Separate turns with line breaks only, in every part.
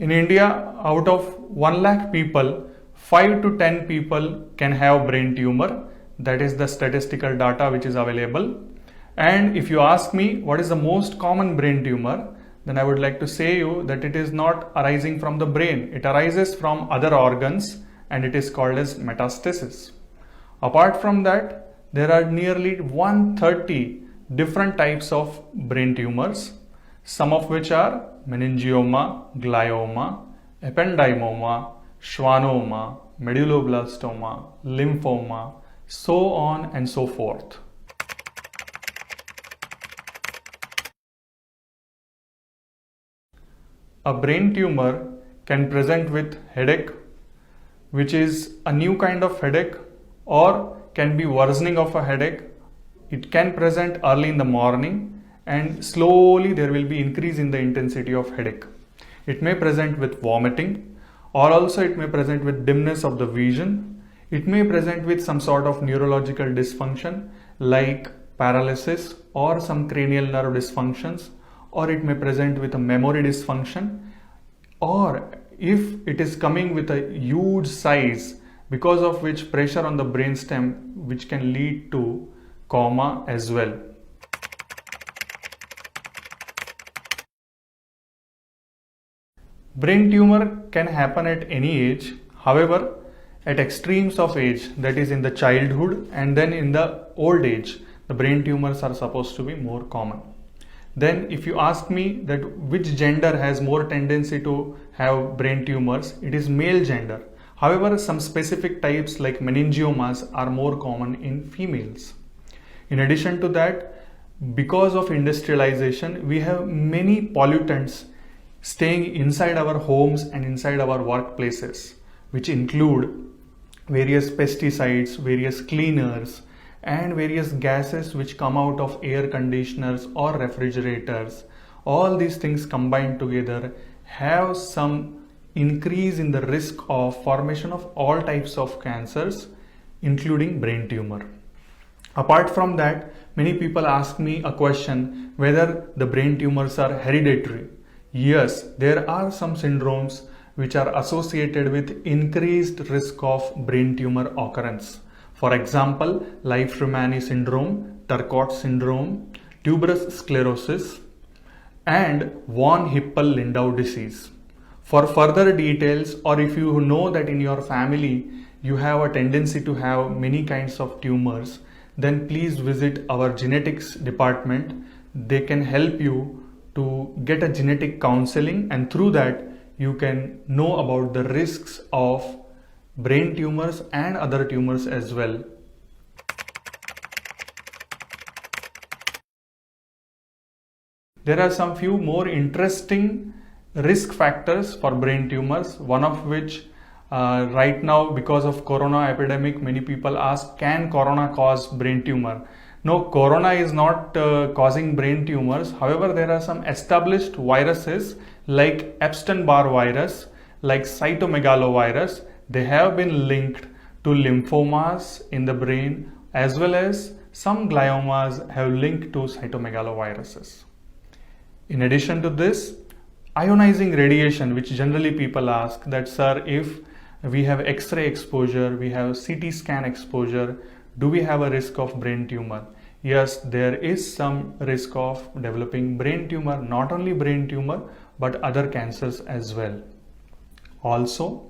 In India, out of 1 lakh people, 5 to 10 people can have brain tumor. That is the statistical data which is available. And if you ask me what is the most common brain tumor, then I would like to say you that it is not arising from the brain. It arises from other organs and it is called as metastasis. Apart from that, there are nearly 130 different types of brain tumors, some of which are meningioma, glioma, ependymoma, schwannoma, medulloblastoma, lymphoma, so on and so forth. A brain tumor can present with headache, which is a new kind of headache, or can be worsening of a headache. It can present early in the morning and slowly there will be increase in the intensity of headache. It may present with vomiting, or also it may present with dimness of the vision. It may present with some sort of neurological dysfunction like paralysis or some cranial nerve dysfunctions, or it may present with a memory dysfunction, or if it is coming with a huge size, because of which pressure on the brainstem, which can lead to coma as well. Brain tumor can happen at any age. However, at extremes of age, that is in the childhood and then in the old age, the brain tumors are supposed to be more common. Then if you ask me that which gender has more tendency to have brain tumors, it is male gender. However, some specific types like meningiomas are more common in females. In addition to that, because of industrialization, we have many pollutants staying inside our homes and inside our workplaces, which include various pesticides, various cleaners, and various gases which come out of air conditioners or refrigerators. All these things combined together have some increase in the risk of formation of all types of cancers, including brain tumor. Apart from that, many people ask me a question whether the brain tumors are hereditary. Yes, there are some syndromes which are associated with increased risk of brain tumor occurrence. For example, Leif-Rumani syndrome, Turcot syndrome, tuberous sclerosis, and von Hippel-Lindau disease. For further details, or if you know that in your family you have a tendency to have many kinds of tumors, then please visit our genetics department. They can help you to get a genetic counseling, and through that you can know about the risks of brain tumors and other tumors as well. There are some few more interesting risk factors for brain tumors, one of which right now, because of corona epidemic, many people ask, can corona cause brain tumor? No, corona is not causing brain tumors. However, there are some established viruses like Epstein-Barr virus, like cytomegalovirus. They have been linked to lymphomas in the brain, as well as some gliomas have linked to cytomegaloviruses. In addition to this, ionizing radiation, which generally people ask that, sir, if we have X-ray exposure, we have CT scan exposure, do we have a risk of brain tumor? Yes, there is some risk of developing brain tumor, not only brain tumor, but other cancers as well. Also,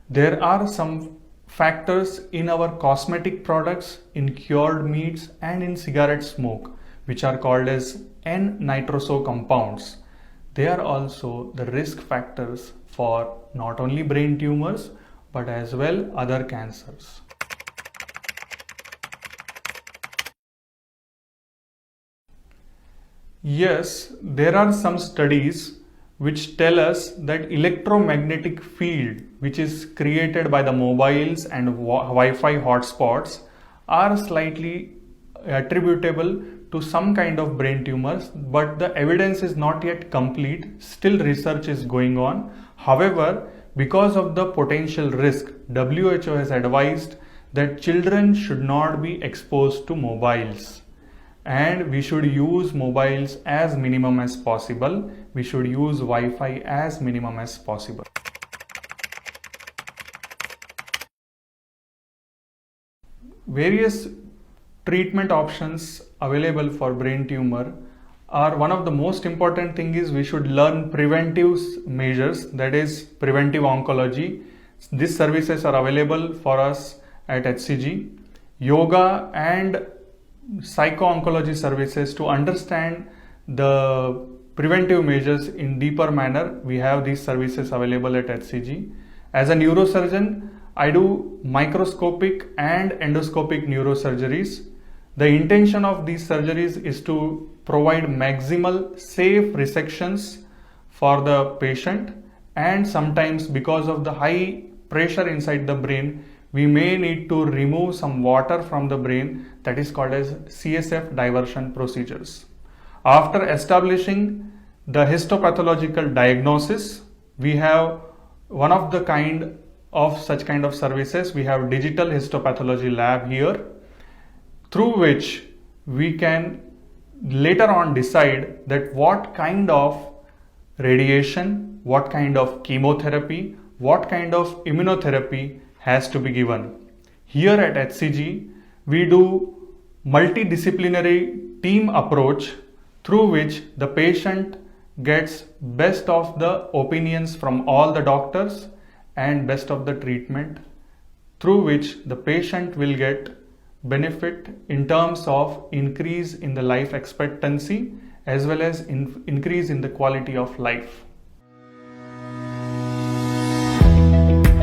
there are some factors in our cosmetic products, in cured meats, and in cigarette smoke, which are called as N-nitroso compounds. They are also the risk factors for not only brain tumors, but as well other cancers. Yes, there are some studies which tell us that electromagnetic field which is created by the mobiles and Wi-Fi hotspots are slightly attributable to some kind of brain tumors, but the evidence is not yet complete. Still research is going on. However, because of the potential risk, WHO has advised that children should not be exposed to mobiles. and we should use mobiles as minimum as possible. We should use Wi-Fi as minimum as possible. Various treatment options available for brain tumor are, one of the most important thing is we should learn preventive measures, that is preventive oncology. These services are available for us at HCG. Yoga and psycho-oncology services to understand the preventive measures in deeper manner. We have these services available at HCG. As a neurosurgeon, I do microscopic and endoscopic neurosurgeries. The intention of these surgeries is to provide maximal safe resections for the patient, and sometimes because of the high pressure inside the brain, we may need to remove some water from the brain, that is called as CSF diversion procedures. After establishing the histopathological diagnosis, we have one of the kind of such kind of services. We have digital histopathology lab here, through which we can later on decide that what kind of radiation, what kind of chemotherapy, what kind of immunotherapy has to be given. Here at HCG, we do multidisciplinary team approach through which the patient gets best of the opinions from all the doctors and best of the treatment, through which the patient will get benefit in terms of increase in the life expectancy as well as increase in the quality of life.